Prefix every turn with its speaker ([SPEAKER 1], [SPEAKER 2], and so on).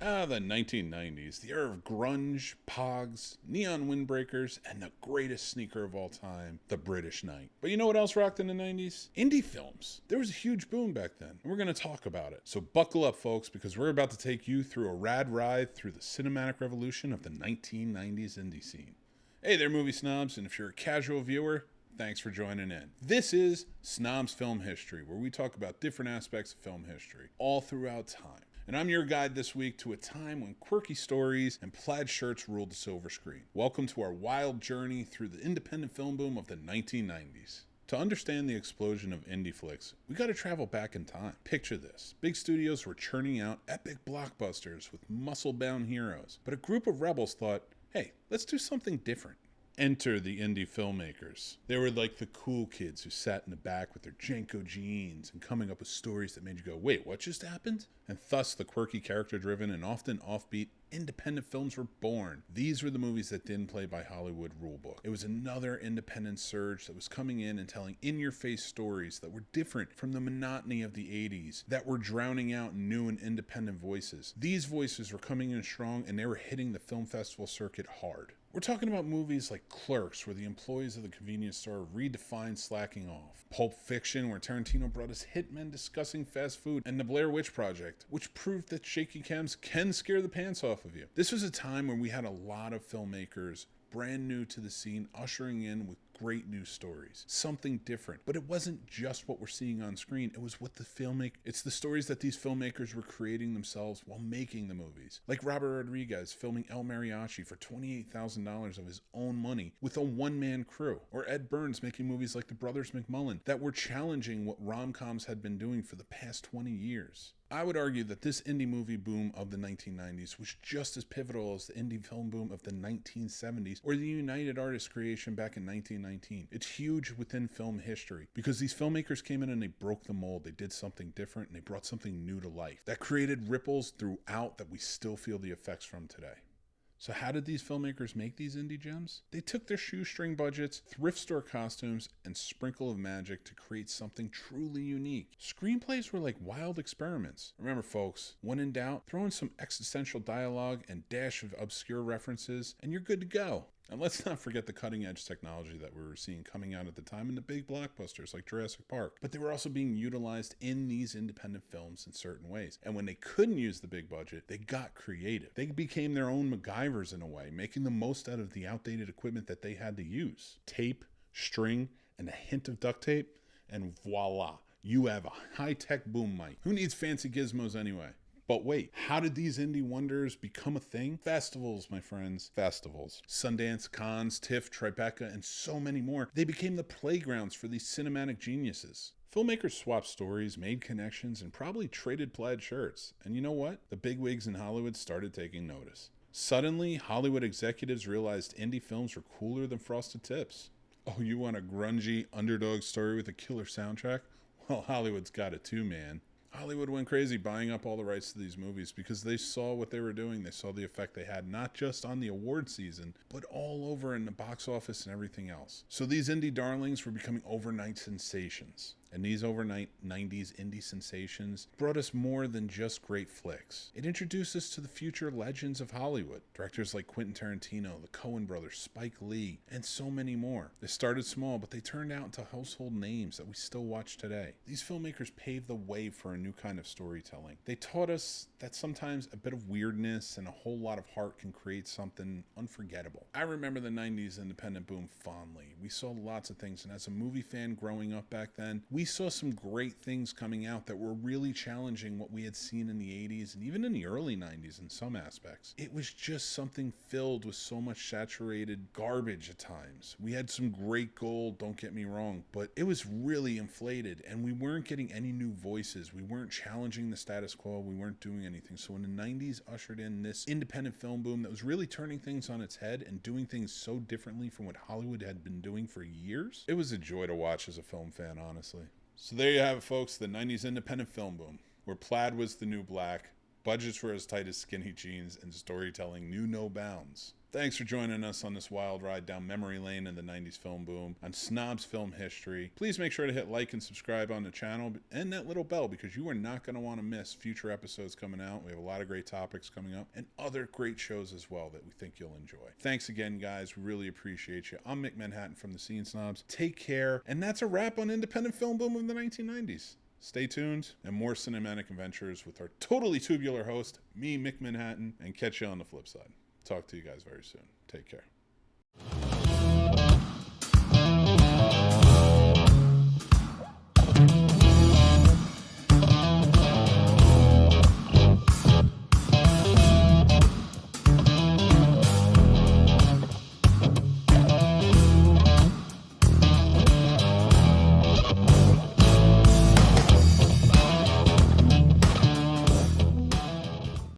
[SPEAKER 1] The 1990s, the era of grunge, pogs, neon windbreakers, and the greatest sneaker of all time, the British Knight. But you know what else rocked in the 90s? Indie films. There was a huge boom back then, and we're going to talk about it. So buckle up, folks, because we're about to take you through a rad ride through the cinematic revolution of the 1990s indie scene. Hey there, movie snobs, and if you're a casual viewer, thanks for joining in. This is Snobs Film History, where we talk about different aspects of film history, all throughout time. And I'm your guide this week to a time when quirky stories and plaid shirts ruled the silver screen. Welcome to our wild journey through the independent film boom of the 1990s. To understand the explosion of indie flicks, we gotta travel back in time. Picture this. Big studios were churning out epic blockbusters with muscle-bound heroes. But a group of rebels thought, hey, let's do something different. Enter the indie filmmakers. They were like the cool kids who sat in the back with their Jenko jeans and coming up with stories that made you go, wait, what just happened? And thus the quirky, character-driven, and often offbeat independent films were born. These were the movies that didn't play by Hollywood rulebook. It was another independent surge that was coming in and telling in-your-face stories that were different from the monotony of the 80s, that were drowning out new and independent voices. These voices were coming in strong, and they were hitting the film festival circuit hard. We're talking about movies like Clerks, where the employees of the convenience store redefined slacking off. Pulp Fiction, where Tarantino brought us hitmen discussing fast food. And The Blair Witch Project, which proved that shaky cams can scare the pants off of you. This was a time when we had a lot of filmmakers brand new to the scene, ushering in with great new stories. Something different. But it wasn't just what we're seeing on screen. It was what it's the stories that these filmmakers were creating themselves while making the movies. Like Robert Rodriguez filming El Mariachi for $28,000 of his own money with a one-man crew. Or Ed Burns making movies like The Brothers McMullen that were challenging what rom-coms had been doing for the past 20 years. I would argue that this indie movie boom of the 1990s was just as pivotal as the indie film boom of the 1970s or the United Artists creation back in 1919. It's huge within film history because these filmmakers came in and they broke the mold. They did something different and they brought something new to life that created ripples throughout that we still feel the effects from today. So how did these filmmakers make these indie gems? They took their shoestring budgets, thrift store costumes, and sprinkle of magic to create something truly unique. Screenplays were like wild experiments. Remember, folks, when in doubt, throw in some existential dialogue and dash of obscure references, and you're good to go. And let's not forget the cutting-edge technology that we were seeing coming out at the time in the big blockbusters like Jurassic Park. But they were also being utilized in these independent films in certain ways. And when they couldn't use the big budget, they got creative. They became their own MacGyvers in a way, making the most out of the outdated equipment that they had to use. Tape, string, and a hint of duct tape, and voila, you have a high-tech boom mic. Who needs fancy gizmos anyway? But wait, how did these indie wonders become a thing? Festivals, my friends. Festivals. Sundance, Cannes, TIFF, Tribeca, and so many more. They became the playgrounds for these cinematic geniuses. Filmmakers swapped stories, made connections, and probably traded plaid shirts. And you know what? The bigwigs in Hollywood started taking notice. Suddenly, Hollywood executives realized indie films were cooler than Frosted Tips. Oh, you want a grungy underdog story with a killer soundtrack? Well, Hollywood's got it too, man. Hollywood went crazy buying up all the rights to these movies because they saw what they were doing. They saw the effect they had not just on the award season, but all over in the box office and everything else. So these indie darlings were becoming overnight sensations. And these overnight 90s indie sensations brought us more than just great flicks. It introduced us to the future legends of Hollywood. Directors like Quentin Tarantino, the Coen brothers, Spike Lee, and so many more. They started small, but they turned out into household names that we still watch today. These filmmakers paved the way for a new kind of storytelling. They taught us that sometimes a bit of weirdness and a whole lot of heart can create something unforgettable. I remember the 90s independent boom fondly. We saw lots of things, and as a movie fan growing up back then, we saw some great things coming out that were really challenging what we had seen in the 80s and even in the early 90s in some aspects. It was just something filled with so much saturated garbage at times. We had some great gold, don't get me wrong, but it was really inflated and we weren't getting any new voices. We weren't challenging the status quo. We weren't doing anything. So when the 90s ushered in this independent film boom that was really turning things on its head and doing things so differently from what Hollywood had been doing for years, it was a joy to watch as a film fan, honestly. So there you have it, folks, the 90s independent film boom, where plaid was the new black, budgets were as tight as skinny jeans, and storytelling knew no bounds. Thanks for joining us on this wild ride down memory lane in the 90s film boom on Snobs Film History. Please make sure to hit like and subscribe on the channel and that little bell because you are not going to want to miss future episodes coming out. We have a lot of great topics coming up and other great shows as well that we think you'll enjoy. Thanks again, guys. We really appreciate you. I'm Mick Manhattan from the Scene Snobs. Take care. And that's a wrap on independent film boom of the 1990s. Stay tuned and more cinematic adventures with our totally tubular host, me, Mick Manhattan, and catch you on the flip side. Talk to you guys very soon. Take care.